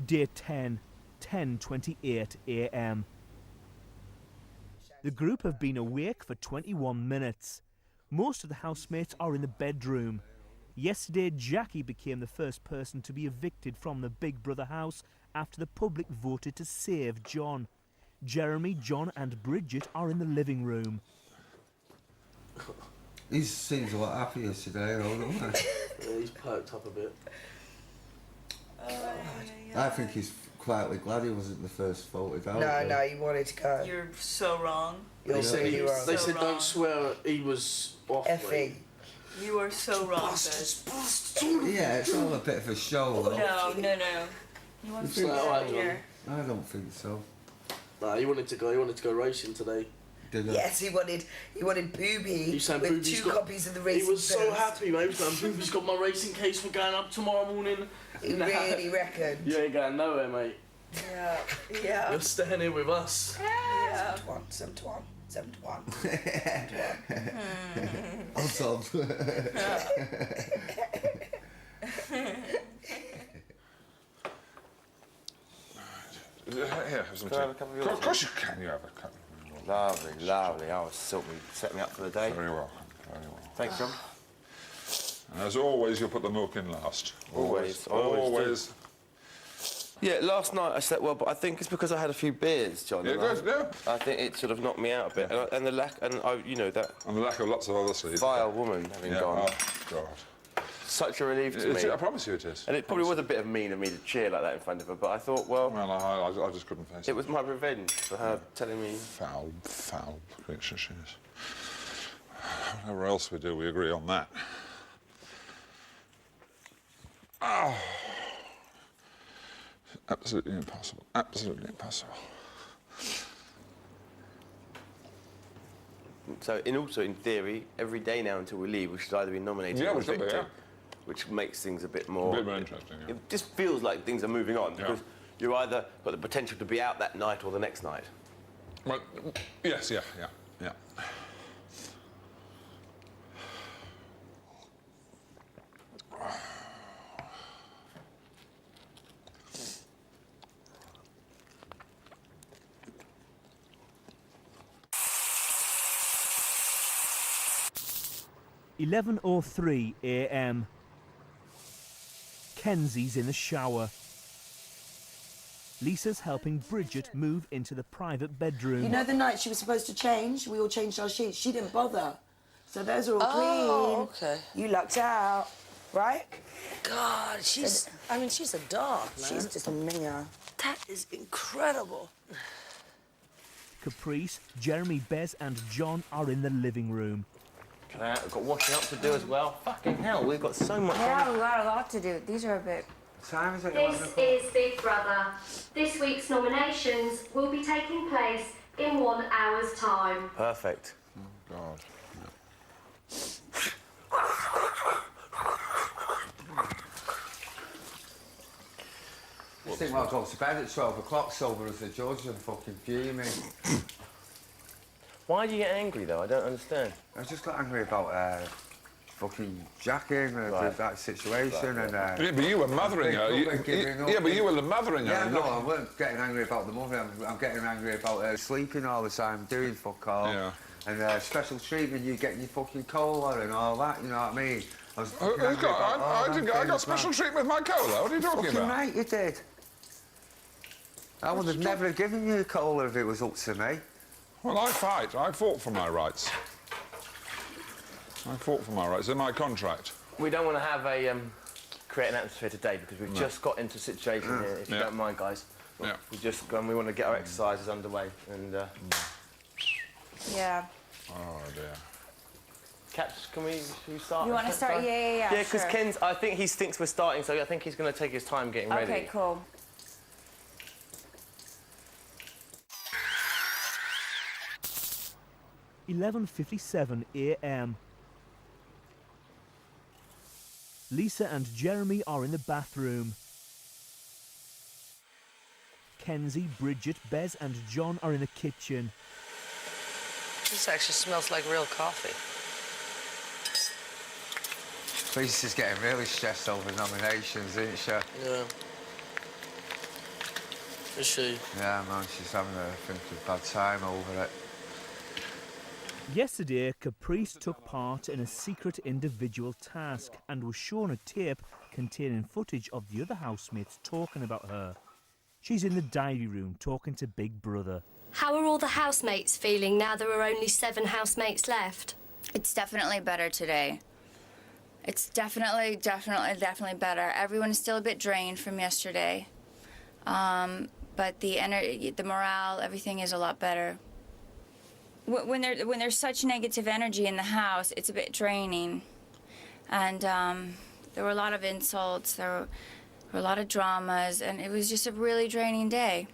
Day 10, 10:28 a.m. The group have been awake for 21 minutes. Most of the housemates are in the bedroom. Yesterday, Jackie became the first person to be evicted from the Big Brother house after the public voted to save John. Jeremy, John and Bridget are in the living room. He seems a lot happier today, though, doesn't he? Yeah, he's perked up a bit. I think he's quietly glad he wasn't the first voted out. No, he wanted to go. You're so wrong. They said, so don't wrong. swear he was off. Effie. You are so wrong, Des. Yeah, it's all a bit of a show, though. No. You want to alright, here? I don't think so. Nah, he wanted to go racing today. Did Yes, he wanted Booby with Booby's two copies of the racing He was so films. happy, mate. He was going, Booby's got my racing case for going up tomorrow morning. He really reckoned. You ain't going nowhere, mate. Yeah. You're staying here with us. Yeah. 7 to 1. I'm told. Here, have some tea. Can I have a cup of yours? Of course you can. You have a cup. Lovely. Oh, set me up for the day. Very well. Thanks, John. And as always, you'll put the milk in last. Always Always. Yeah, last night I slept well, but I think it's because I had a few beers, John. Yeah, good. Yeah. I think it sort of knocked me out a bit, and the lack, and you know that And the lack of lots of other sleep. vile woman having gone. Oh, God. Such a relief to me. I promise you it is. And it probably was a bit of mean of me to cheer like that in front of her, but I thought, well, I just couldn't face it. it was my revenge for her telling me. Foul creature she is. Whatever else we do, we agree on that. Oh. Absolutely impossible. Absolutely impossible. So, in theory, every day now until we leave, we should either be nominated Yeah, or we should be, evicted, yeah. which makes things a bit more interesting. Yeah. It just feels like things are moving on because you either got the potential to be out that night or the next night. Well, yes, yeah. 11:03 a.m. Kenzie's in the shower. Lisa's helping Bridget move into the private bedroom. You know the night she was supposed to change? We all changed our sheets. She didn't bother. So those are all Oh, clean. okay. You lucked out, right? God, she's a dog, man. She's just a minger. That is incredible. Caprice, Jeremy, Bez and John are in the living room. We've got washing up to do as well. Fucking hell, we've got so much Yeah, we've got a lot to do. These are a bit... This is Big Brother. This week's nominations will be taking place in 1 hour's time. Perfect. Oh, God. I think I'll go to bed at 12 o'clock, sober as a judge and fucking fuming. Why do you get angry, though? I don't understand. I just got angry about fucking Jackie and that situation. Right. And Yeah, but you were mothering her. But you were mothering her. Yeah, no, I weren't getting angry about the mother. I'm getting angry about her sleeping all the time, doing fuck all. Yeah. And special treatment, you getting your fucking cola and all that, you know what I mean? I was I got special treatment with my cola. What are you talking fucking about? right, you did. I would have never given you a cola if it was up to me. Well, I fight. I fought for my rights. In my contract. We don't want to have create an atmosphere today because we've just got into a situation here, if you don't mind, guys. Yeah. We want to get our exercises underway and... Yeah. Oh, dear. Caps, should we start? You want to start? Yeah. Yeah, because sure. Ken's, I think he thinks we're starting, so I think he's going to take his time getting ready. Okay, cool. (11:57 a.m. Lisa and Jeremy are in the bathroom. Kenzie, Bridget, Bez and John are in the kitchen. This actually smells like real coffee. Lisa's getting really stressed over nominations, isn't she? Yeah. Is she? Yeah, man, she's having a bad time over it. Yesterday, Caprice took part in a secret individual task and was shown a tape containing footage of the other housemates talking about her. She's in the diary room talking to Big Brother. How are all the housemates feeling now there are only 7 housemates left? It's definitely better today. It's definitely better. Everyone is still a bit drained from yesterday. But the energy, the morale, everything is a lot better. When there's such negative energy in the house, it's a bit draining. And there were a lot of insults, there were a lot of dramas, and it was just a really draining day.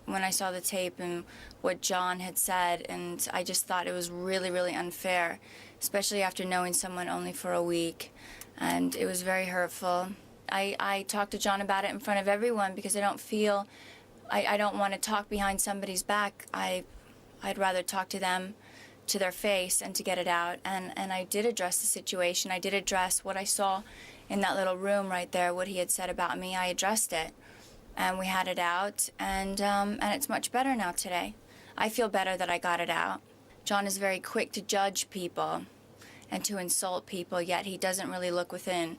When I saw the tape and what John had said, and I just thought it was really, really unfair, especially after knowing someone only for a week, and it was very hurtful. I talked to John about it in front of everyone because I don't want to talk behind somebody's back. I'd rather talk to them to their face and to get it out, and I did address the situation. I did address what I saw in that little room right there, what he had said about me. I addressed it. And we had it out, and it's much better now today. I feel better that I got it out. John is very quick to judge people and to insult people, yet he doesn't really look within.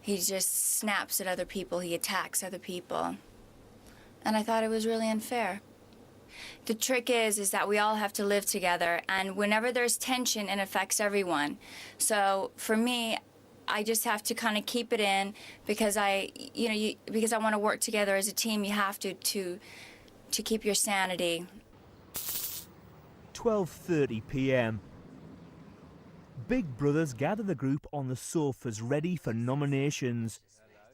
He just snaps at other people, he attacks other people. And I thought it was really unfair. The trick is that we all have to live together, and whenever there's tension, it affects everyone. So for me, I just have to kind of keep it in because because I want to work together as a team. You have to keep your sanity. 12:30 p.m. Big Brothers gather the group on the sofas ready for nominations.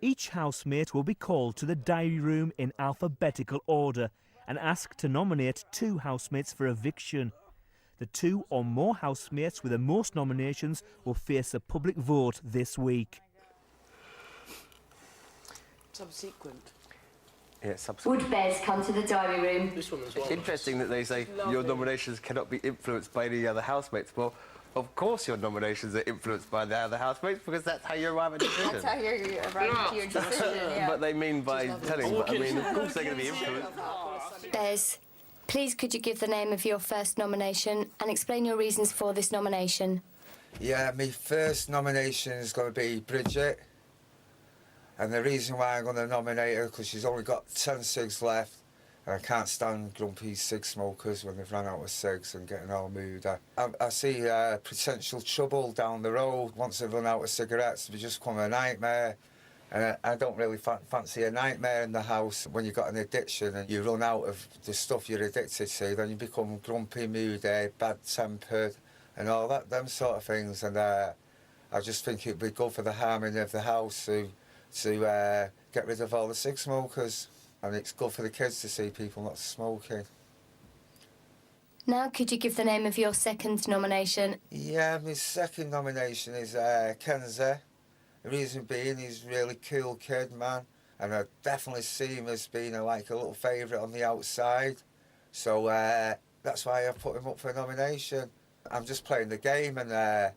Each housemate will be called to the diary room in alphabetical order and asked to nominate 2 housemates for eviction. The 2 or more housemates with the most nominations will face a public vote this week. Subsequent. Yeah, subsequent. Would Bez come to the diary room? This one as well. Interesting that they say your nominations cannot be influenced by any other housemates. Well, of course your nominations are influenced by the other housemates because that's how you arrive at a decision. That's how you're arriving to your decision, yeah. But they mean by telling, but I mean, of course they're going to be influenced. Bez, please could you give the name of your first nomination and explain your reasons for this nomination? Yeah, my first nomination is going to be Bridget. And the reason why I'm going to nominate her because she's only got 10 cigs left. And I can't stand grumpy cig smokers when they've run out of cigs and getting all moody. I see potential trouble down the road once they've run out of cigarettes. They just become a nightmare. And I don't really fancy a nightmare in the house. When you've got an addiction and you run out of the stuff you're addicted to, then you become grumpy, moody, bad-tempered and all that, them sort of things. And I just think it'd be good for the harmony of the house to get rid of all the cig smokers. And it's good for the kids to see people not smoking. Now could you give the name of your second nomination? Yeah, my second nomination is Kenzie. The reason being, he's a really cool kid, man. And I definitely see him as being a little favourite on the outside. So that's why I put him up for a nomination. I'm just playing the game and the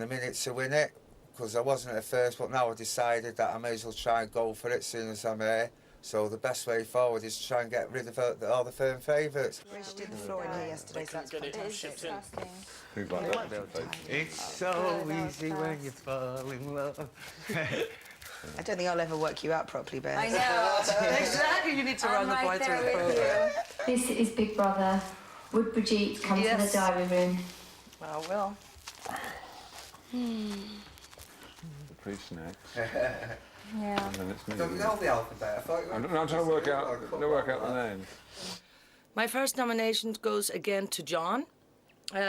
minute to win it. Because I wasn't at first, but now I've decided that I may as well try and go for it as soon as I'm here. So the best way forward is to try and get rid of all the firm favourites. Rich did the floor in here yesterday, so that's fantastic. Things like that. It's so easy when you fall in love. I don't think I'll ever work you out properly, Ben. I know. Exactly, you need to run the right boy through there the with program. you. This is Big Brother. Would Brigitte come to the diary room? Well, I will. Caprice next. Yeah. And then it's me. Don't you know the alphabet? I thought you were... I'm trying to work out the names. My first nomination goes again to John,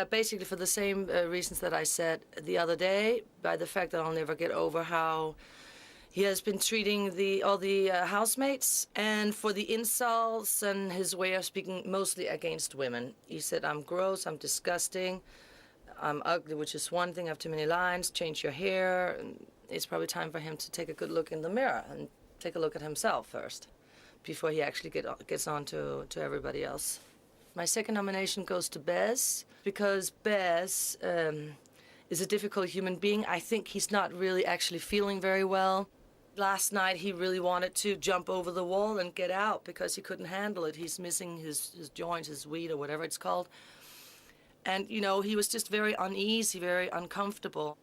basically for the same reasons that I said the other day, by the fact that I'll never get over how he has been treating all the housemates, and for the insults and his way of speaking mostly against women. He said, I'm gross, I'm disgusting, I'm ugly, which is one thing, I have too many lines, change your hair. And it's probably time for him to take a good look in the mirror and take a look at himself first, before he actually gets on to everybody else. My second nomination goes to Bez, because Bez is a difficult human being. I think he's not really actually feeling very well. Last night he really wanted to jump over the wall and get out because he couldn't handle it. He's missing his joint, his weed or whatever it's called. And, you know, he was just very uneasy, very uncomfortable.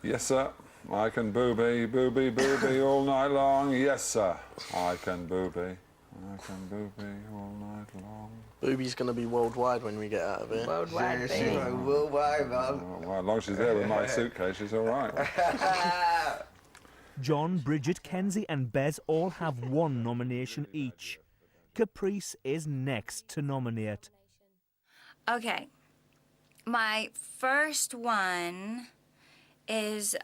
Yes, sir. I can booby, booby, booby all night long. Yes, sir. I can booby. I can booby all night long. Booby's gonna be worldwide when we get out of here. Worldwide, Yeah, baby. worldwide, man. Well, as long as she's there with my suitcase, she's all right. John, Bridget, Kenzie and Bez all have one nomination each. Caprice is next to nominate. Okay. My first one is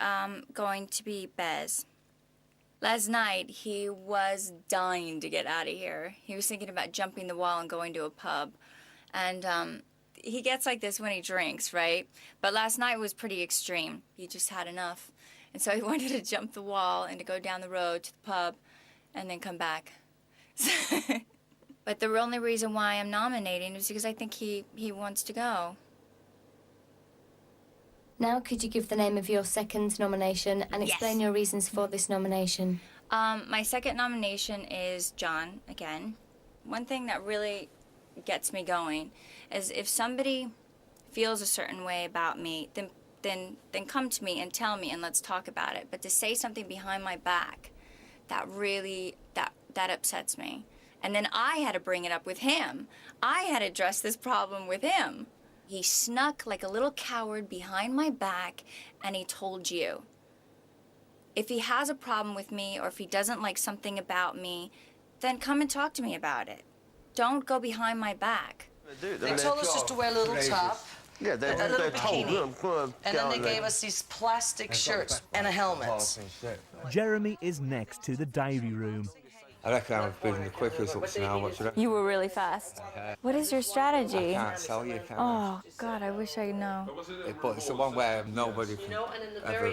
going to be Bez. Last night, he was dying to get out of here. He was thinking about jumping the wall and going to a pub. And he gets like this when he drinks, right? But last night was pretty extreme. He just had enough. And so he wanted to jump the wall and to go down the road to the pub and then come back. But the only reason why I'm nominating is because I think he wants to go. Now, could you give the name of your second nomination and explain your reasons for this nomination? My second nomination is John, again. One thing that really gets me going is if somebody feels a certain way about me, then come to me and tell me and let's talk about it. But to say something behind my back, that really, that upsets me. And then I had to bring it up with him. I had to address this problem with him. He snuck like a little coward behind my back and he told you. If he has a problem with me or if he doesn't like something about me, then come and talk to me about it. Don't go behind my back. They told us just to wear a little top, Yeah, a little bikini, told. and then they gave us these plastic shirts and a helmet. Jeremy is next to the diary room. I reckon I've been the quickest up to now. What do you reckon? You were really fast. What is your strategy? I can't tell you, can Oh, God, I wish I know. I? But it's the one where nobody can ever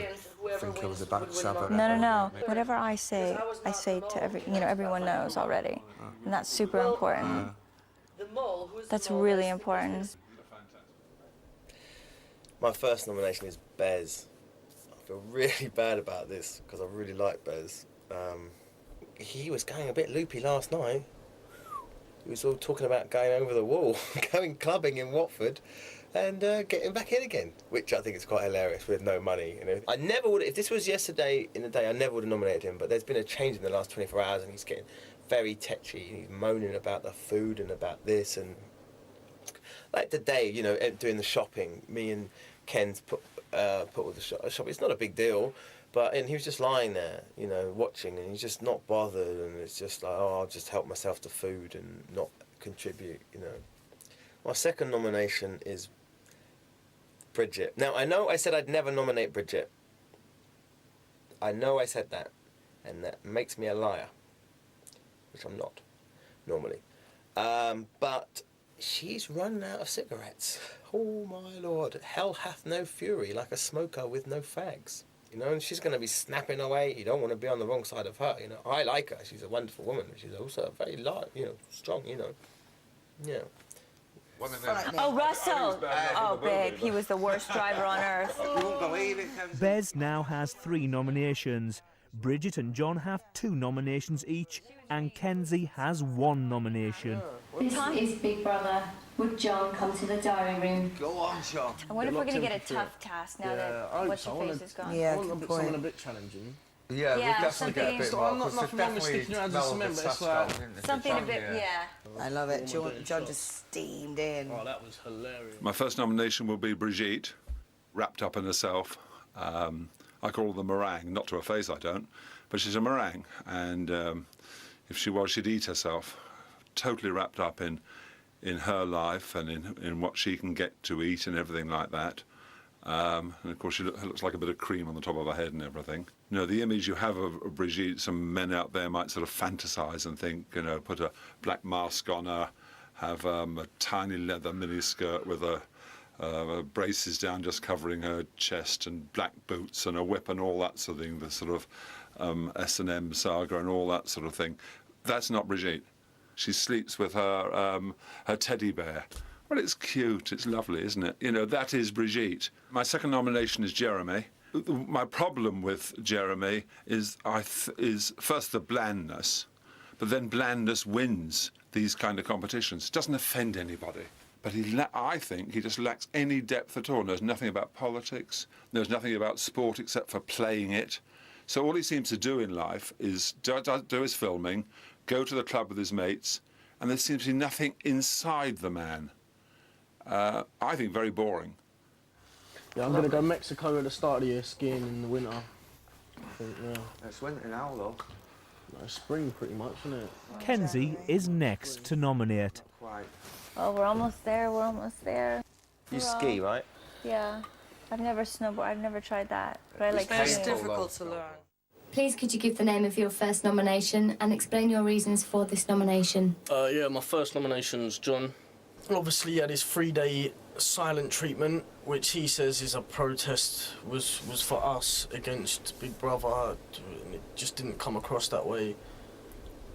think it was a backstabber. No. Whatever I say to everyone knows already. And that's super important. That's really important. My first nomination is Bez. I feel really bad about this because I really like Bez. He was going a bit loopy last night. He was all talking about going over the wall, going clubbing in Watford, and getting back in again, which I think is quite hilarious with no money. You know, I never would. If this was yesterday in the day, I never would have nominated him. But there's been a change in the last 24 hours, and he's getting very tetchy. He's moaning about the food and about this, and like today, you know, doing the shopping. Me and Ken's put all the shopping. It's not a big deal. And he was just lying there, you know, watching, and he's just not bothered, and it's just like, oh, I'll just help myself to food and not contribute, you know. My second nomination is Bridget. Now, I know I said I'd never nominate Bridget. I know I said that, and that makes me a liar, which I'm not, normally. But she's run out of cigarettes. Oh, my Lord. Hell hath no fury like a smoker with no fags. You know, and she's going to be snapping away. You don't want to be on the wrong side of her, you know. I like her. She's a wonderful woman. She's also very, strong, you know. Yeah. Oh, Russell! Oh, babe, he was the worst driver on earth. You won't believe it. Bez now has 3 nominations. Bridget and John have 2 nominations each, and Kenzie has 1 nomination. This is Big Brother. Would John come to the diary room? Go on, Sean. I wonder if we're going to get a tough task now that What's-Your-Face is gone. Yeah, I want good someone a point. bit challenging. Yeah, we'll definitely get a bit more. I'm not nothing wrong with sticking around as a member. It's like Something a bit, yeah. I love it. John just steamed in. oh, that was hilarious. My first nomination will be Brigitte, wrapped up in herself. I call her the meringue, not to her face I don't, but she's a meringue, and if she was, she'd eat herself, totally wrapped up in her life and in what she can get to eat and everything like that. And of course she looks like a bit of cream on the top of her head and everything. You know, the image you have of Brigitte, some men out there might sort of fantasize and think, you know, put a black mask on her, have a tiny leather miniskirt with braces down just covering her chest and black boots and a whip and all that sort of thing, the sort of S&M saga and all that sort of thing. That's not Brigitte. She sleeps with her teddy bear. Well, it's cute, it's lovely, isn't it? You know, that is Brigitte. My second nomination is Jeremy. My problem with Jeremy is first the blandness, but then blandness wins these kind of competitions. It doesn't offend anybody, but I think he just lacks any depth at all. Knows nothing about politics, knows nothing about sport except for playing it. So all he seems to do in life is do his filming, go to the club with his mates, and there seems to be nothing inside the man. I think very boring. Yeah, I'm going to go Mexico at the start of the year, skiing in the winter. I think, yeah. It's winter now, though. No, spring, pretty much, isn't it? Kenzie is next to nominate. Oh, we're almost there, we're almost there. You ski, right? Yeah. I've never snowboarded, I've never tried that. But I like It's skiing. difficult to learn. Please could you give the name of your first nomination and explain your reasons for this nomination? Yeah, my first nomination's John. Obviously, he had his 3-day silent treatment, which he says is a protest, was for us against Big Brother, and it just didn't come across that way.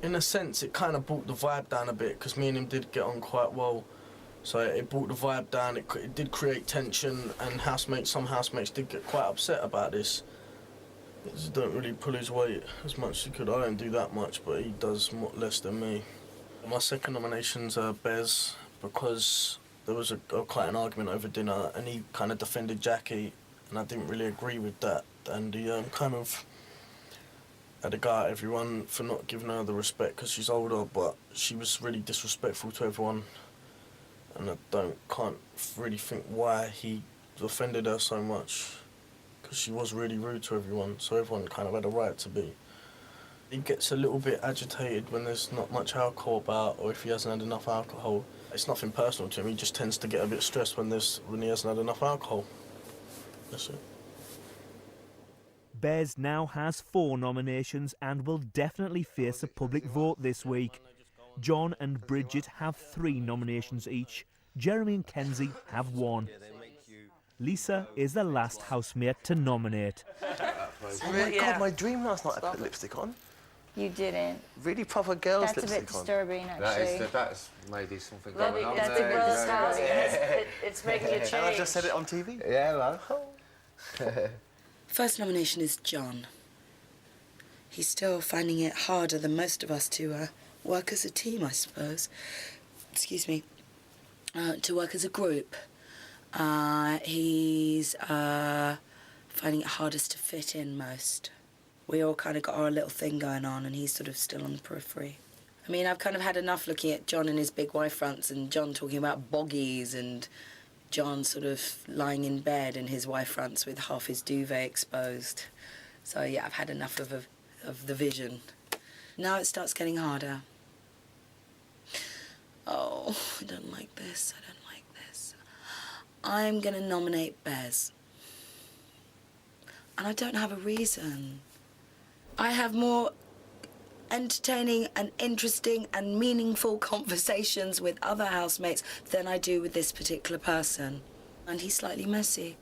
In a sense, it kind of brought the vibe down a bit, because me and him did get on quite well. So it brought the vibe down, it did create tension, and some housemates did get quite upset about this. He just don't really pull his weight as much as he could. I don't do that much, but he does less than me. My second nomination's Bez, because there was quite an argument over dinner, and he kind of defended Jackie, and I didn't really agree with that. And he kind of had a go at everyone for not giving her the respect because she's older, but she was really disrespectful to everyone. And I can't really think why he offended her so much, because she was really rude to everyone, so everyone kind of had a right to be. He gets a little bit agitated when there's not much alcohol about, or if he hasn't had enough alcohol. It's nothing personal to him, he just tends to get a bit stressed when he hasn't had enough alcohol. That's it. Bez now has 4 nominations and will definitely face a public vote this week. John and Bridget have 3 nominations each. Jeremy and Kenzie have 1. Lisa is the last housemate to nominate. Oh my God, my dream last night I put lipstick on. You didn't. Really proper girls' That's a lipstick bit disturbing, on. actually. That's maybe something going on That's there. the girl's house. It's making you change. And I just said it on TV. Yeah, hello. First nomination is John. He's still finding it harder than most of us to work as a team, I suppose. Excuse me. To work as a group. He's finding it hardest to fit in most. We all kind of got our little thing going on, and he's sort of still on the periphery. I mean, I've kind of had enough looking at John and his big wife fronts, and John talking about boggies, and John sort of lying in bed in his wife fronts with half his duvet exposed. So yeah, I've had enough of the vision. Now it starts getting harder. Oh, I don't like this. I don't like this. I'm gonna nominate Bez. And I don't have a reason. I have more entertaining and interesting and meaningful conversations with other housemates than I do with this particular person. And he's slightly messy.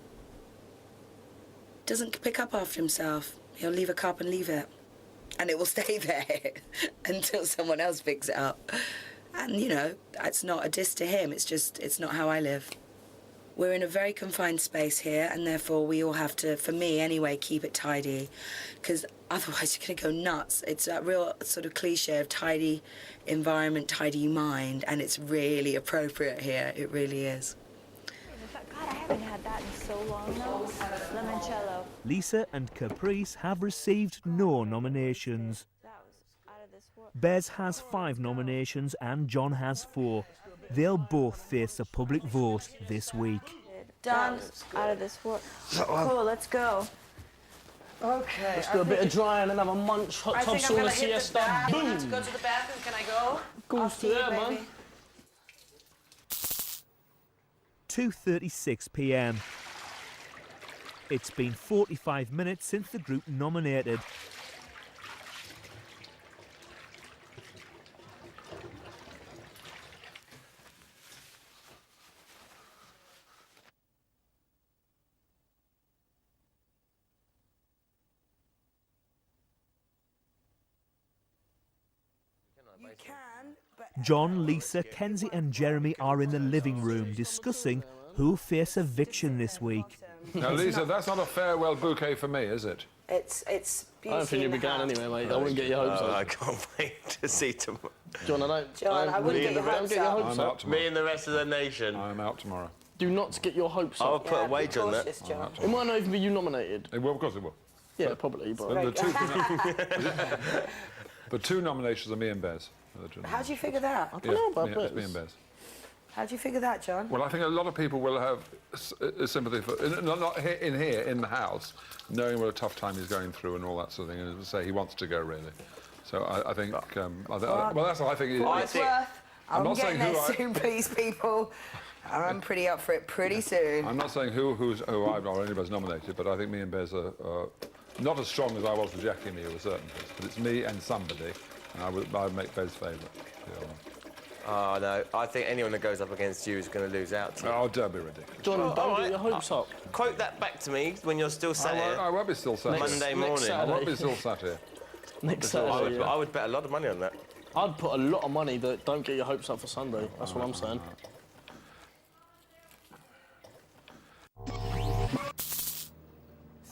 Doesn't pick up after himself. He'll leave a cup and leave it. And it will stay there until someone else picks it up. And, you know, it's not a diss to him, it's not how I live. We're in a very confined space here, and therefore we all have to, for me anyway, keep it tidy, because otherwise you're going to go nuts. It's a real sort of cliche of tidy environment, tidy mind, and it's really appropriate here. It really is. God, I haven't had that in so long now. Limoncello. Lisa and Caprice have received no nominations. Bez has 5 nominations and John has 4. They'll both face a public vote this week. Done. Out of this world. Cool, let's go. Okay. Let's do a bit of drying and have a munch, hot tub sauna siesta. Boom! Let's go to the bathroom. Can I go? Goes to there, man. 2:36 p.m. It's been 45 minutes since the group nominated. John, Lisa, Kenzie and Jeremy are in the living room discussing who'll face eviction this week. Now, Lisa, that's not a farewell bouquet for me, is it? It's beauty. I don't think you'll be going anyway, mate. I wouldn't get your hopes up. I can't wait to see tomorrow. John, I wouldn't get your hopes up. I'm out tomorrow. Me and the rest of the nation. I'm out tomorrow. Do not get your hopes up. I'll put a wager on that. It might not even be you nominated. It will, of course it will. Yeah, probably, but... The two nominations are me and Bez. How do you figure that? I don't know about Bez. Bez. It's me and Bez. How do you figure that, John? Well, I think a lot of people will have sympathy for, not here, in the house, knowing what a tough time he's going through and all that sort of thing, and as I say, he wants to go, really. So I think, well, that's what I think. I'm not saying there soon, please, people. I'm pretty up for it pretty soon. I'm not saying who I've or anybody's nominated, but I think me and Bez are not as strong as I was with Jackie and me with a certain case, but it's me and somebody, and I would make Bez favourite. Yeah. Oh, no. I think anyone that goes up against you is going to lose out to you. Oh, don't be ridiculous. John, don't get your hopes up. Quote that back to me when you're still sat here. I won't be still sat here. Monday morning. I won't be still sat here. Next Saturday, I would bet a lot of money on that. I'd put a lot of money that don't get your hopes up for Sunday. That's what I'm saying.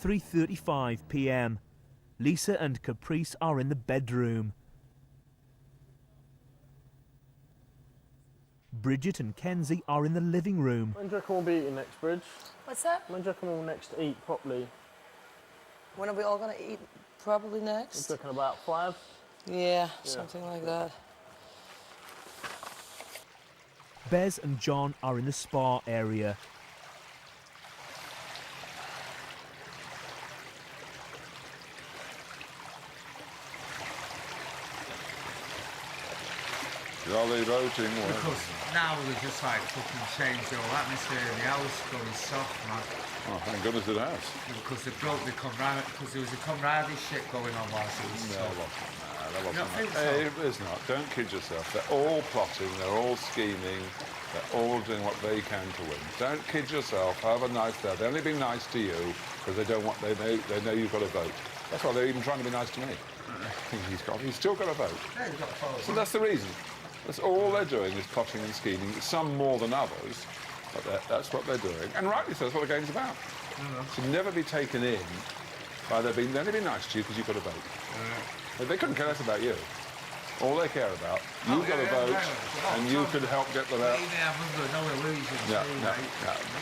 3:35 p.m. Lisa and Caprice are in the bedroom. Bridget and Kenzie are in the living room. When do you reckon we'll be eating next, Bridge? What's that? When do you reckon we'll next eat properly? When are we all going to eat probably next? I'm talking about 5? Yeah, something like that. Bez and John are in the spa area. Jolly voting. Because now we just like fucking change the whole atmosphere in the house, going soft, man. Oh, thank goodness it has. Because they broke the camaraderie, because there was a camaraderie shit going on whilst it was No, soft. that wasn't. think so? It is not. Don't kid yourself. They're all plotting, they're all scheming, they're all doing what they can to win. Don't kid yourself. Have a nice day. They're only being nice to you because they don't want. They know you've got to vote. That's why they're even trying to be nice to me. I think he's still got to vote. Yeah, he's got to follow. So that's the reason. That's all they're doing is plotting and scheming. Some more than others, but that's what they're doing. And rightly so. That's what the game's about. To never be taken in by they're only being nice to you because you've got to vote. They couldn't care less about you. All they care about, you've got to vote, and you could help get them out.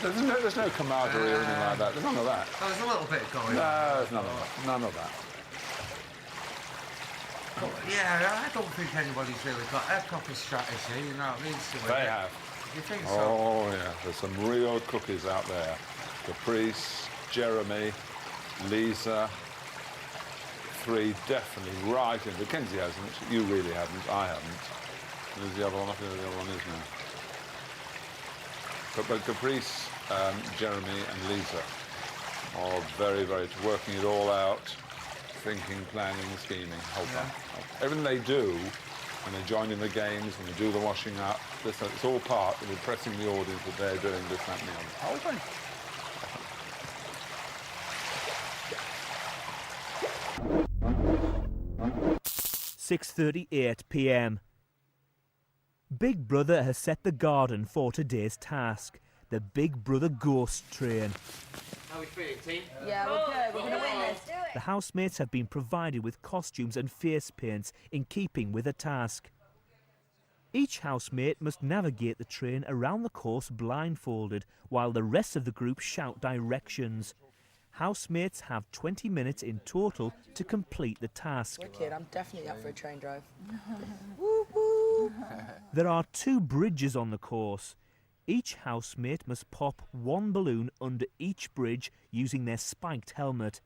There's no camaraderie or anything like that. There's none of that. There's a little bit going on. No, there's none of that. Yeah, I don't think anybody's really got a proper strategy, you know what I mean? They have. You think so? Oh, yeah. There's some real cookies out there. Caprice, Jeremy, Lisa. 3 definitely right in. Kenzie hasn't. You really haven't. I haven't. And there's the other one. I think the other one is now. But Caprice, Jeremy and Lisa are very, very working it all out. Thinking, planning, scheming, whole time. Everything they do, when they join in the games, when they do the washing up, it's all part of impressing the audience that they're doing this, that, and the other. Whole thing. 6:38 p.m. Big Brother has set the garden for today's task, the Big Brother Ghost Train. How are we feeling, team? Yeah, we're good. We're going to win this. The housemates have been provided with costumes and face paints in keeping with the task. Each housemate must navigate the train around the course blindfolded while the rest of the group shout directions. Housemates have 20 minutes in total to complete the task. Wicked, I'm definitely up for a train drive. Woo woo. There are 2 bridges on the course. Each housemate must pop 1 balloon under each bridge using their spiked helmet.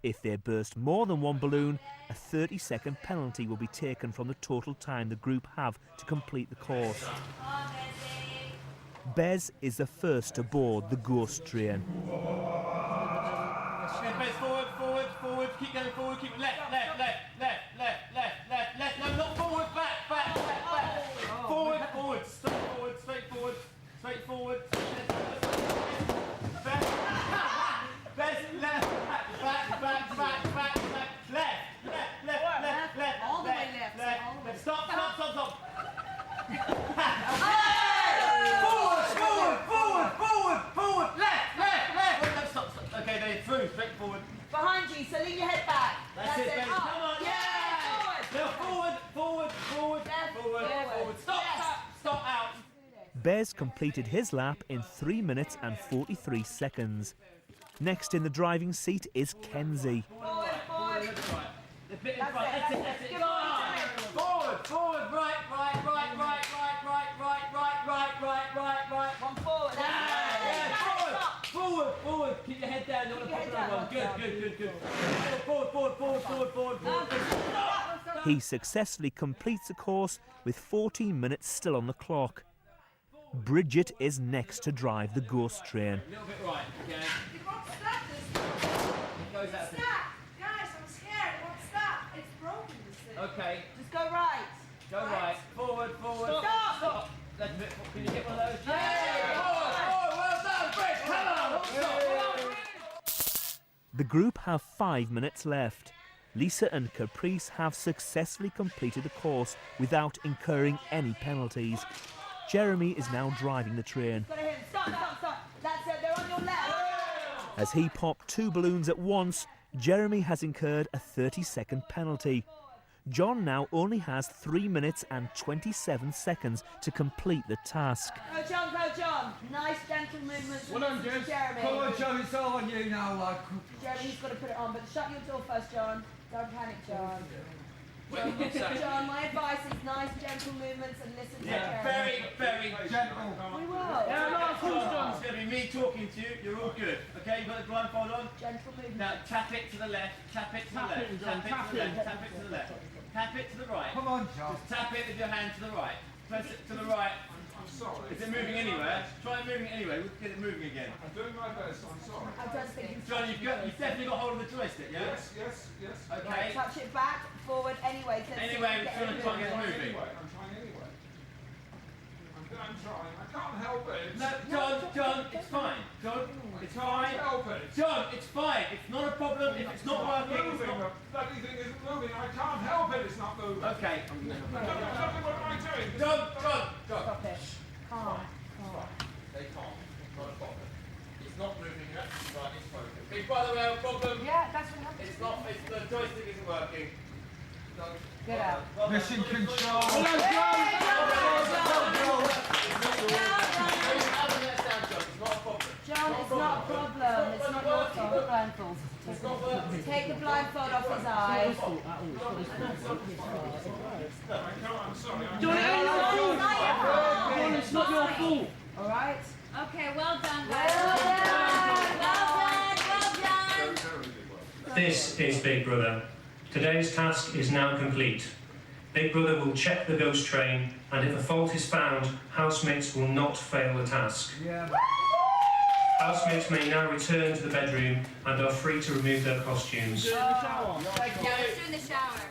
If they burst more than 1 balloon, a 30-second penalty will be taken from the total time the group have to complete the course. Bez is the first to board the ghost train. Forward, forward, forward, keep going forward, keep left, left, left, left, left, left, left, left, no, not forward, back, back, back, back, forward, forward, straight forward, straight forward, straight forward, left, left, back, back, back, back, back, left, left, left, left, left, all the way left, left, stop, stop, stop, stop. Forward, forward, forward, forward, forward, left, left, left, stop. Bez completed his lap in 3 minutes and 43 seconds. Next in the driving seat is Kenzie. Forward, forward. The bit in front. That's it. Forward, forward, right. One forward. Forward. Keep your head down. You want to pop another one. Good. Forward. He successfully completes the course with 14 minutes still on the clock. Bridget is next to drive the ghost train. A little bit right, okay? It won't stop this thing. It goes out. Stop! Guys, I'm scared. It won't stop. It's broken, this thing. Okay. Just go right. Go right. Forward. Stop. That's a bit. Can you hit one of those? Yeah! Forward. Well done, Bridget. Come on. The group have 5 minutes left. Lisa and Caprice have successfully completed the course without incurring any penalties. Jeremy is now driving the train. Stop. That's it. They're on your left. As he popped 2 balloons at once, Jeremy has incurred a 30-second penalty. John now only has 3 minutes and 27 seconds to complete the task. Go, John. Nice, gentle movements. Well done, James. Jeremy. Come on, John, it's all on you now, lad. Jeremy, he's got to put it on, but shut your door first, John. Don't panic, John. John, my advice is nice, gentle movements and listen to Yeah, Jeremy. very gentle. We will. Of course, John. It's going to be me talking to you. You're all good. Okay, you've got the blindfold on? Gentle movements. Now tap it to the left, tap it to the left, tap it to the left, tap it to the left, tap it to the right. Come on, John. Just tap it with your hand to the right. Press it to the right. I'm sorry. Is it moving anywhere? Try moving it anyway. We'll get it moving again. I'm doing my best, I'm sorry. I don't think it's... John, you've definitely got hold of the joystick, yeah? Yes. Okay. Right, touch it back, forward, anyway. Anyway, we're trying to try and get it moving. I'm trying anyway. I'm trying. I can't help it. No, John, it's fine. John, it's fine. Help it. John, it's fine. It's not a problem. If it's not working, it's moving. not... The bloody thing isn't moving. I can't help it. It's not moving. Okay. What am I doing? John. Stop it. Calm. They can't. Not a problem. It's not moving yet. Right, it's broken. Big brother, we have a problem. Yeah, that's what happens. It's not. The joystick isn't working. No. Get out. Mission control. John, it's not a problem. It's not your fault. Blindfold. Take the blindfold off his eyes. I'm sorry. John, it's not your fault. All right. Okay, well done, guys. Well done. This is Big Brother. Today's task is now complete. Big Brother will check the ghost train, and if a fault is found, housemates will not fail the task. Housemates may now return to the bedroom and are free to remove their costumes. Yeah, let's do in the shower.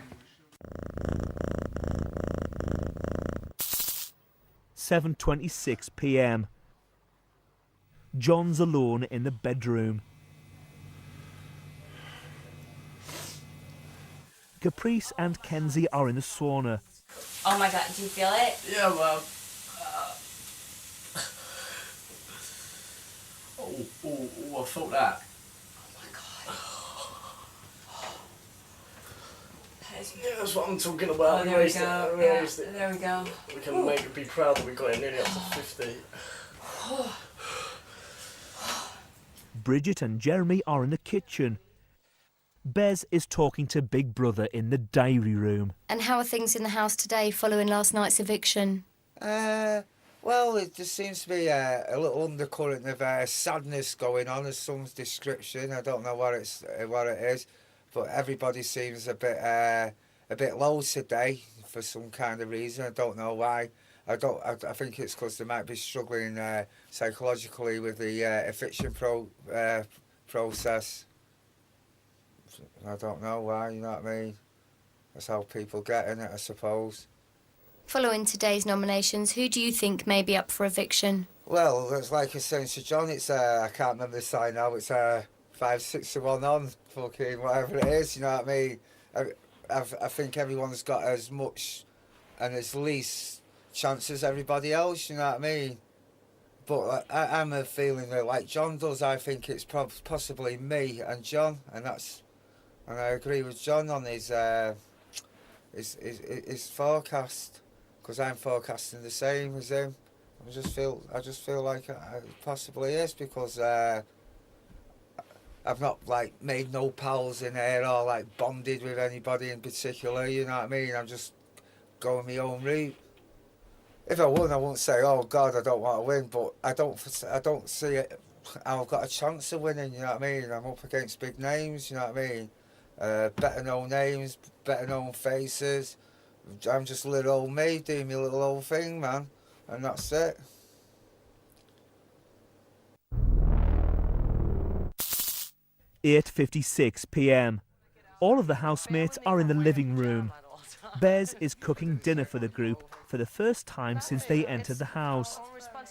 7:26 p.m. John's alone in the bedroom. Caprice and Kenzie are in the sauna. Oh my god, do you feel it? Yeah, well. I felt that. Yeah, that's what I'm talking about. Oh, there we go. Yeah, there we go. We can make it be proud that we got it nearly up to 50. Bridget and Jeremy are in the kitchen. Bez is talking to Big Brother in the diary room. And how are things in the house today following last night's eviction? Well, it just seems to be a little undercurrent of sadness going on, as some description. I don't know what it is, but everybody seems a bit low today for some kind of reason. I don't know why. I think it's because they might be struggling psychologically with the eviction process. I don't know why. You know what I mean? That's how people get in it, I suppose. Following today's nominations, who do you think may be up for eviction? Well, it's like I was saying to John, it's I can't remember the sign now, it's 5-6 to 1 on, fucking whatever it is, you know what I mean? I think everyone's got as much and as least chance as everybody else, you know what I mean? But I'm a feeling that like John does, I think it's possibly me and John, and I agree with John on his forecast. Because I'm forecasting the same as him. I just feel like it possibly is because I've not like made no pals in here or like bonded with anybody in particular. You know what I mean? I'm just going my own route. If I won, I wouldn't say, "Oh God, I don't want to win," but I don't see it. I've got a chance of winning. You know what I mean? I'm up against big names. You know what I mean? Better known names, better known faces. I'm just little old me doing my little old thing, man, and that's it. "8:56 p.m. All of the housemates are in the living room. Bez is cooking dinner for the group for the first time since they entered the house.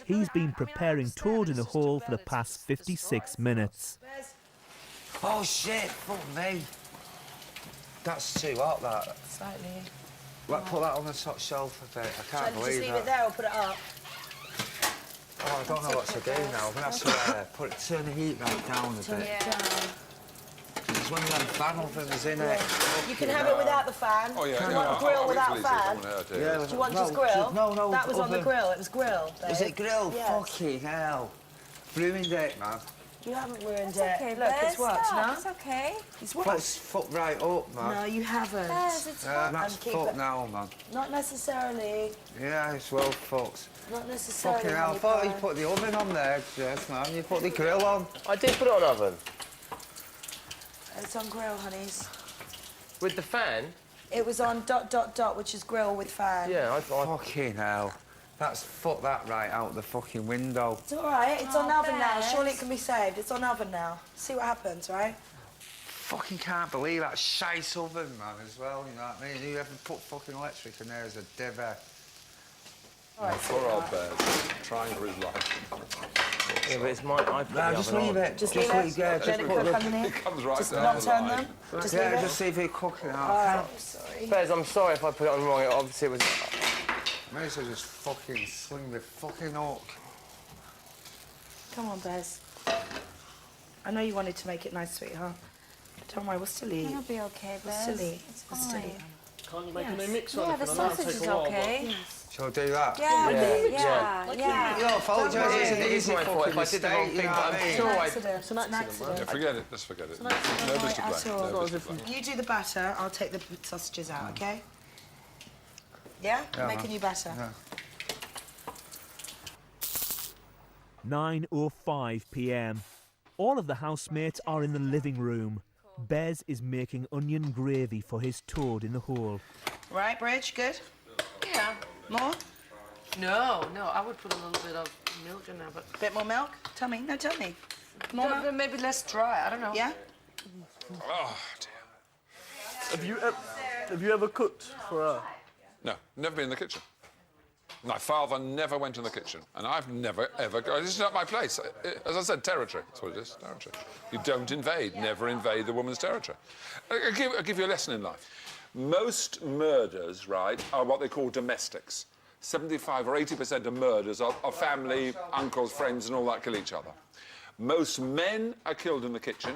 He's been preparing Toad in the hall for the past 56 minutes. Oh shit, fuck me. That's too hot, that. Slightly. Like, put that on the top shelf a bit. I can't believe just leave that. it there or put it up? Oh, I don't know what to do now. I'm going to have to turn the heat right down a bit. Turn it down. There's one of them fan ovens in it. You can have it without the fan. Oh, yeah, Do you yeah, want a grill without easy, fan? Yeah, Do you want just grill? No, That was on the grill. It was grill. Babe. Was it grill? Yes. Fucking hell. Ruined it, man. You haven't ruined It's it. okay, Look, Bez, it's worked, stop. no? It's okay. It's Fuck's worked. fucked right up, man. No, you haven't. Bez, it's fine. That's And keep fucked it- now, man. Not necessarily. Yeah, it's well fucked. Not necessarily. Fucking hell, I honey thought you pie. put the oven on there, Jess, man. You put the grill on. I did put it on oven. It's on grill, honeys. With the fan? It was on ... which is grill with fan. Yeah, I Fucking hell. That's fucked that right out the fucking window. It's all right. It's on oven now. Bez. Surely it can be saved. It's on oven now. See what happens, right? Fucking can't believe that shite oven, man, as well, you know what I mean? Whoever put fucking electric in there is a divvy. All right, Poor old Bez, trying for his life. Yeah, but it's my... I put Nah, the just oven leave on. it. Just leave leave it. it. Yeah, Let just it put cook the... underneath. It comes right Just down not the turn line. them. Just Yeah, leave it. just see if it's cooking out. All right. Sorry. Bez, I'm sorry if I put it on wrong. Obviously, it was... May as well just fucking sling the fucking hook. Come on, Bez. I know you wanted to make it nice, sweetheart. Don't worry, we'll still eat. It'll be okay, We'll Bez. still eat. It's We'll still fine. eat. Can't you make a new Yes. mix or Yeah, the anything? I know it'll sausage take is a while, okay. Yes. Shall I do that? Yeah, Yeah. yeah. Your fault, Jess. It's an It is easy my fault fucking if I did the wrong mistake, you thing, know but what I I'm mean? sure I... It's an accident. Yeah, forget it. Just forget it. It's an Nobody's to accident. blame. At all. Nobody's to blame. You do the batter, I'll take the sausages out, okay? Yeah? Yeah, Make a man. new batter. Yeah. 9:05 p.m. All of the housemates are in the living room. Bez is making onion gravy for his Toad in the hall. Right, Bridge, good? Yeah. More? No, I would put a little bit of milk in there, but... Bit more milk? Tell me. No, tell me. More No, milk? maybe less dry, I don't know. Yeah? Oh, dear. Have you ever cooked for her? No, never been in the kitchen. My father never went in the kitchen, and I've never, ever... This is not my place. As I said, territory. That's what it is, territory. You don't invade. Never invade the woman's territory. I'll give you a lesson in life. Most murders, right, are what they call domestics. 75 or 80% of murders are family, uncles, friends, and all that kill each other. Most men are killed in the kitchen,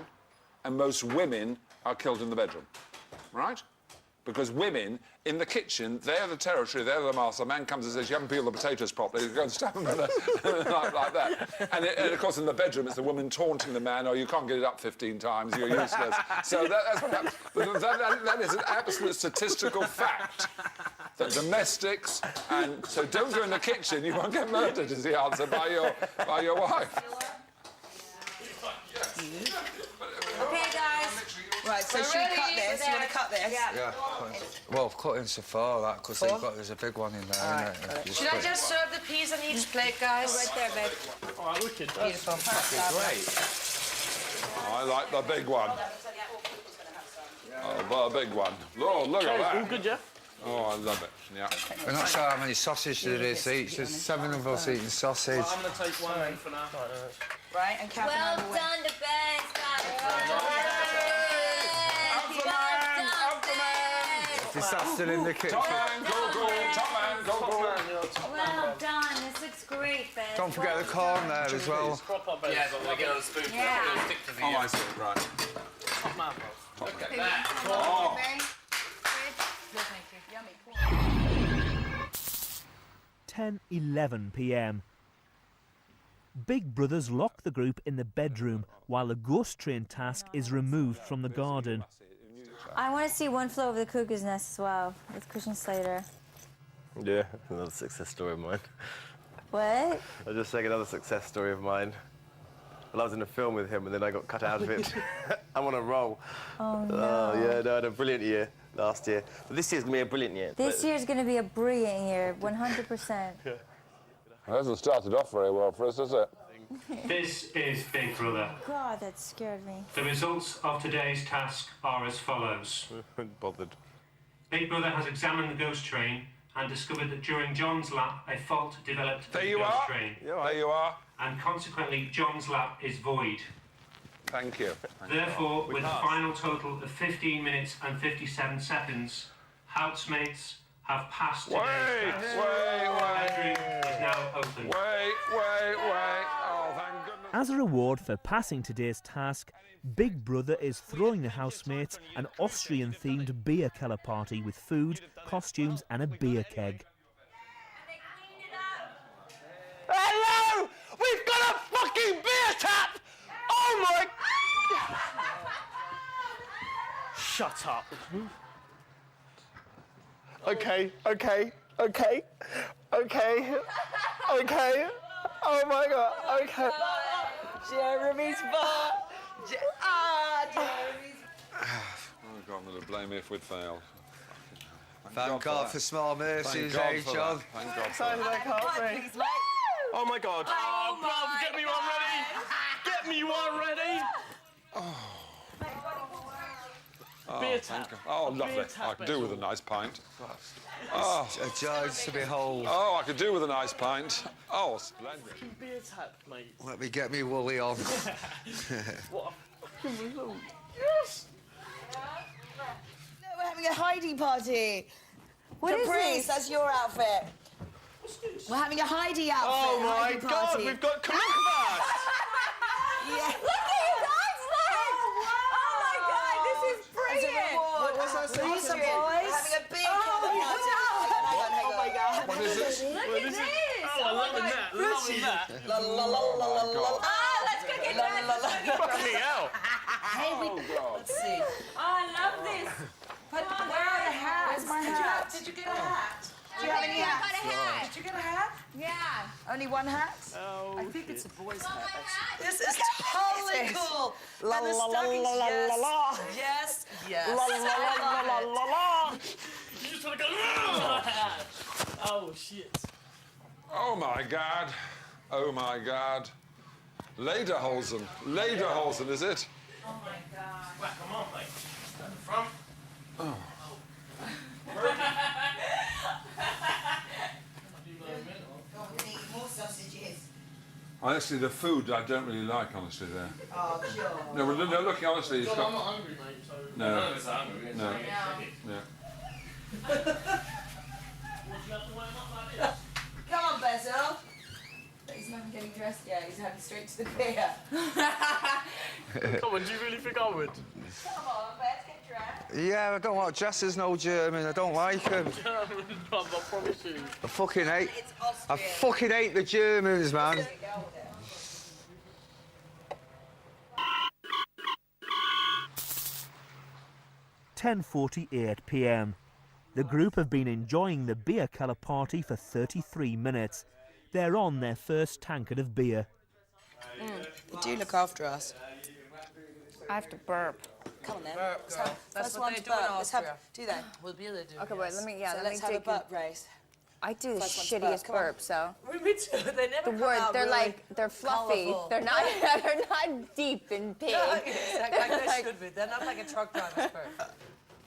and most women are killed in the bedroom, right? Because women, in the kitchen, they're the territory, they're the master. Man comes and says, you haven't peeled the potatoes properly, you go and stab them like that. And of course, in the bedroom, it's the woman taunting the man, oh, you can't get it up 15 times, you're useless. So that's what happens. That is an absolute statistical fact. That domestics, and so don't go in the kitchen, you won't get murdered, is the answer, by your wife. Okay, guys. Right, so should we cut this? You want to cut this? Yeah. Well, I've cut into four, that, because there's a big one in there, All right, isn't got it? it. Should I just serve the peas on each plate, guys? Right there, babe. All right, wicked. Beautiful. Great. I like the big one. Oh, the big one. Oh, look at that. All good, yeah? Oh, I love it. Yeah. We're not sure how many sausages there is each. There's 7 of us eating sausage. I'm going to take one in for now. Right, and Catherine Well will win. done to Bez, guys. Is that still in the kitchen? Top man, go, go. Top man, go, go. Well done. This looks great, Bez. Don't forget the corn there as well. Yeah, but when I get on the spoon, Yeah. it'll stick to the Oh, I see. Right. Top man. Look at that. Oh. 10:11 p.m. Big Brother's locked the group in the bedroom while the ghost train task is removed from the garden. I want to see One Flew Over the Cuckoo's Nest as well, with Christian Slater. Yeah, another success story of mine. What? I was just saying another success story of mine. Well, I was in a film with him and then I got cut out of it. I'm on a roll. Oh, no. Yeah, no, I had a brilliant year last year. But this year's going to be a brilliant year. This year's going to be a brilliant year, 100%. It hasn't started off very well for us, has it? This is Big Brother. God, that scared me. The results of today's task are as follows. Bothered. Big Brother has examined the ghost train and discovered that during John's lap, a fault developed There in you the ghost are. train. There you are. And consequently, John's lap is void. Thank you. Therefore, with a final total of 15 minutes and 57 seconds, housemates have passed today's task. The bedroom is now open. Oh, thank goodness. As a reward for passing today's task, Big Brother is throwing the housemates an Austrian-themed beer keller party with food, costumes and a beer keg. Hello! We've got a fucking beer tap! Oh my... Shut up. Okay. Oh my god, okay. Jeremy's bar. Jeremy's. Oh, God, I'm going to blame me if we'd failed. Thank God for small mercies, eh, John? Thank God for Sorry, that. I can't be. Oh my god. Oh, bruv, get me one ready. Get me one ready. Oh, Beer thank tap. God. Oh, A lovely. beer tap, I could do with a nice pint. Oh, a joy to behold. Oh, I could do with a nice pint. Oh, splendid. Beer tap, mate. Let me get me woolly on. What a fucking result. Yes! No, we're having a Heidi party. What is Caprice, this? that's your outfit. We're having a Heidi outfit. Oh my Heidi god, party. we've got Caprice! Yeah. Look at you guys, look! Oh my God, this is As a brilliant! reward, What's that saying? Lisa, Lisa, we're boys. having a beer keller party. Oh my god. What is this? Look at this! Oh, loving that, loving that. La la la la la la. Ah, let's go get that. Fucking hell. Hey, let's see. Oh, I love this. Where are the hats? Where's my hat? Did you get a hat? Do you have any hats? I got a hat. Did you get a hat? Yeah. Only one hat? Oh, I think it's a boy's Oh my hat. God. This is totally cool. La And the la la stockings, la la yes. la la. Yes, yes. La la la la la la. You just want to go. Oh shit. Oh, my God. Oh, my God. Lederhosen. Lederhosen, is it? Oh my God. Well, come on, mate. Stand in front. Oh. We need more sausages. Honestly, the food I don't really like, honestly, there. Oh, John. No, no, looking, honestly, it's John, I'm got... not hungry, mate, so... No. None of us are hungry. No. Yeah. Yeah. Would you have to wear them up like this? Come on, Basil. He's not getting dressed yet. He's heading straight to the beer. Come on, do you really think I would? Come on, Bess, get dressed. Yeah, I don't like dresses, no German. I don't like them. I promise you. I fucking hate. It's I Austrian. fucking hate the Germans, man. Go with it. 10:48 p.m. The group have been enjoying the beer keller party for 33 minutes. They're on their first tankard of beer. They do look after us. I have to burp. Come on then. Burp, Let's girl. have That's first what one they to do in burp. Let's have. Austria. Do they? Well, beer they do. Okay, wait, let me, So let me let's have a take burp race. I do the First one to shittiest burp, come on. burp, so. Me too. They never The come word, out they're really like, they're fluffy. colourful. They're not, they're not deep and pig. Yeah, like they should be. They're not like a truck driver's burp.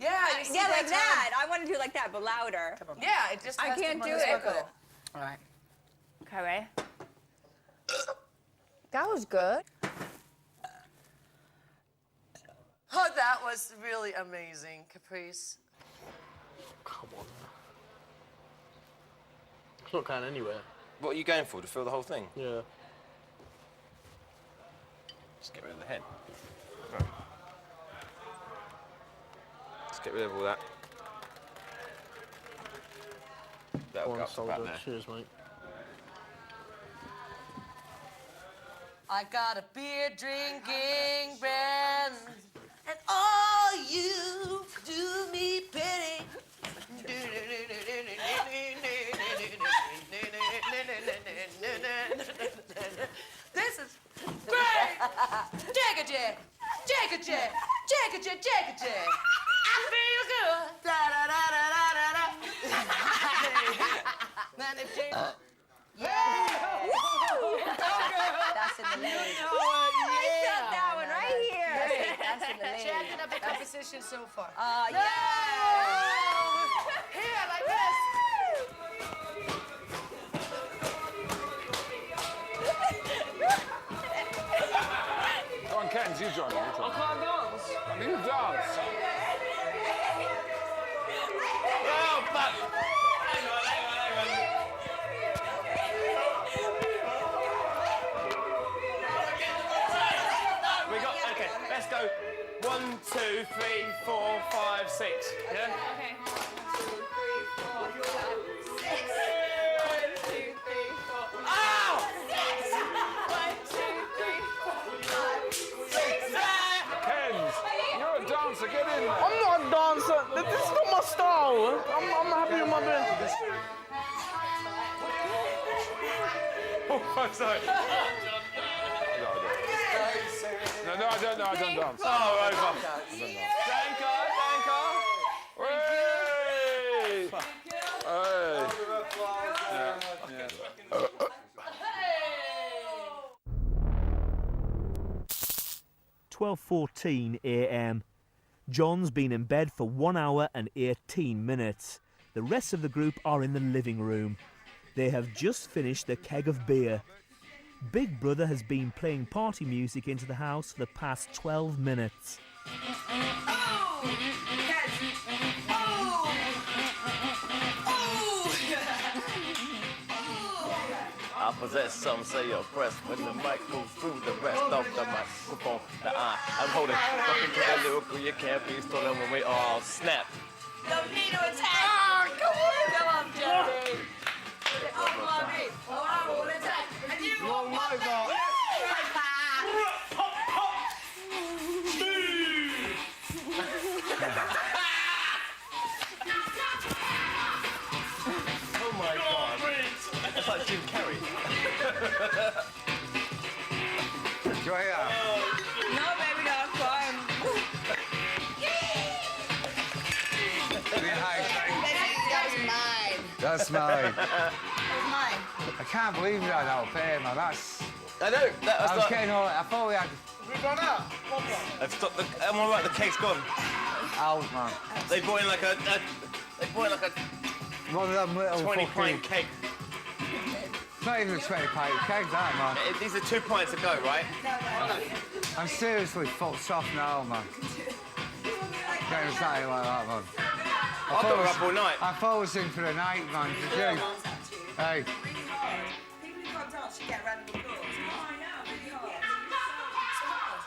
Yeah, you see Yeah, like that that. I want to do it like that, but louder. Yeah, it just I has to can't run do this it. circle. All right. Okay, ready? That was good. Oh, that was really amazing, Caprice. Come on. It's not going anywhere. What are you going for? To fill the whole thing? Yeah. Just get rid of the head. Just get rid of all that. That'll Go go on, up to about soldier. there. Cheers, mate. I got a beer drinking friend, and all you do me pity. This is great! Jagga-jag, jagga-jag, jagga-jag, jagga-jag. I feel good. Da-da-da-da-da-da. Man, if James... That's in the lead. I got that one right here. That's in the lead. Jacking up the composition so far. Yeah. Here, like this. Go on, Kens, you join me. I can't dance. I mean, you dance. Oh, fuck. We got, okay, let's go. 1, 2, 3, 4, 5, 6. Yeah? Okay. 1, 2, 3, 4, 5, 6. 1, 2, 3, 4. Ow! 6. 1, 2, 3, 4, 5, 6. Kens, you're a dancer. Get in there. I'm not a dancer. This is not my style. I'm happy with my bit. Oh, sorry. No, I don't dance. Oh, over. Danker. Hey! Hey! 12:14 a.m. John's been in bed for 1 hour and 18 minutes. The rest of the group are in the living room. They have just finished their keg of beer. Big Brother has been playing party music into the house for the past 12 minutes. I possess some say oppressed when the mic goes through the rest of the microphone. I'm holding fucking to the lyrical, you can't be stolen when we all snap. Tornado attack! Come on, Jerry! On me! Oh, I will attack! And you won't want that! Oh my God! That's like Jim Carrey. Enjoy that. No, baby, no, I'm fine. That was mine. That's mine. That was mine. I can't believe you had that up here, man. That's... I know. That was I was getting all... I thought we had... We've run out. I've stopped the. I'm all right. The cake's gone. Out, man. They brought in like a. They brought in like a. One of them little 20-pint cake. It's not even a 20-pint cake, that, man. These are 2 pints to go, right? I'm seriously fucked off now, man. Getting something like that, man. I'll go up all night. I thought I was in for the night, man. Did you? Hey. People who can't dance should get a round of applause.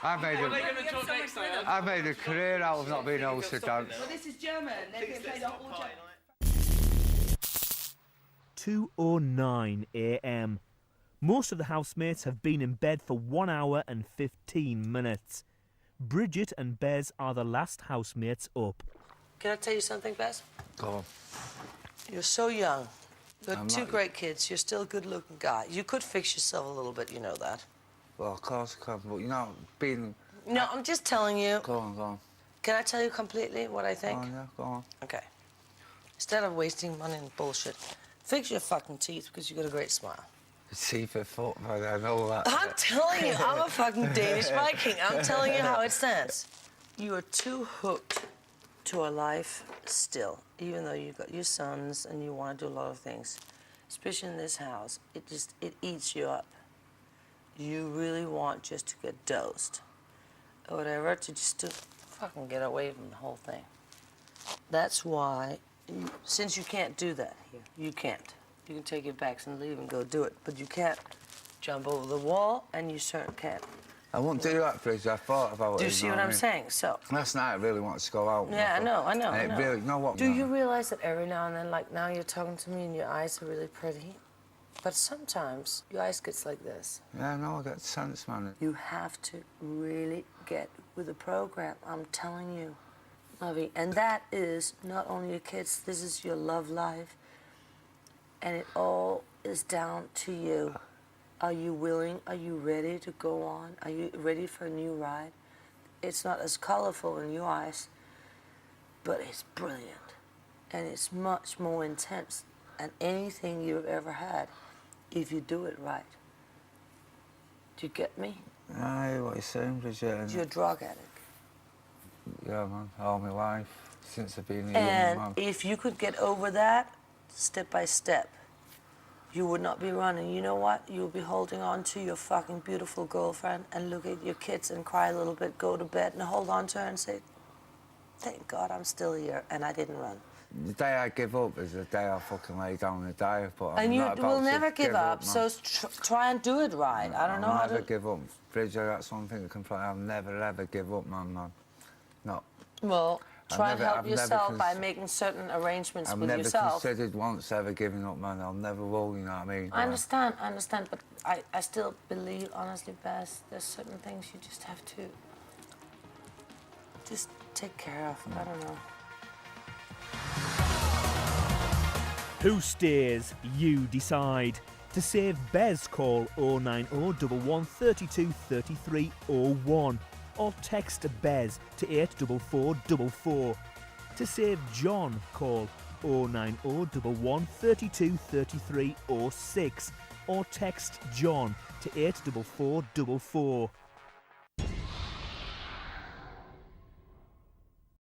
I made a career out of not being able to dance. Well, this is German. They're being played on all German. 2:09 a.m. Most of the housemates have been in bed for 1 hour and 15 minutes. Bridget and Bez are the last housemates up. Can I tell you something, Bess? Go on. You're so young. You've I'm got two not- great kids. You're still a good-looking guy. You could fix yourself a little bit, you know that. Well, of course I can, but you know, being... No, I'm just telling you. Go on, go on. Can I tell you completely what I think? Go on, yeah, go on. Okay. Instead of wasting money and bullshit, fix your fucking teeth because you got a great smile. Teeth are fucked, man, I know that. I'm telling you, I'm a fucking Danish Viking. I'm telling you how it stands. You are too hooked to a life still, even though you've got your sons and you want to do a lot of things. Especially in this house, it eats you up. You really want just to get dosed or whatever, to just to fucking get away from the whole thing. That's why, since you can't do that here, you can't. You can take your bags and leave and go do it, but you can't jump over the wall, and you certainly can't. I won't do that, please. I thought about it. Do you see what I'm saying? So. Last night I really wanted to go out. Yeah, I know. And I it know. really, you know what? Do you realize that every now and then, like now you're talking to me and your eyes are really pretty? But sometimes your eyes gets like this. Yeah, no, I get sense, man. You have to really get with the program, I'm telling you, Lovey. And that is not only your kids, this is your love life. And it all is down to you. Are you willing? Are you ready to go on? Are you ready for a new ride? It's not as colorful in your eyes, but it's brilliant. And it's much more intense than anything you've ever had if you do it right. Do you get me? Aye, what you're saying, Bridget. You're a drug addict. Yeah, man, all my life, since I've been a young And man. if you could get over that, step by step, you would not be running. You know what? You would be holding on to your fucking beautiful girlfriend and look at your kids and cry a little bit, go to bed and hold on to her and say, thank God I'm still here and I didn't run. The day I give up is the day I fucking lay down and die. But I'm And you not about will to never give up, man. so try and do it right. I don't know how I'll to... never give up. Bridget, that's one thing that can play. I'll never, ever give up, man. Not. Well, try and help I've yourself by making certain arrangements with yourself. I've never considered once ever giving up, man. I'll never will, you know what I mean? I understand, but I still believe, honestly, Baz, there's certain things you just have to just take care of. I don't know. Who stays? You decide. To save Bez, call 09011 32 33 01 or text Bez to 84444. To save John, call 09011 32 33 06 or text John to 84444.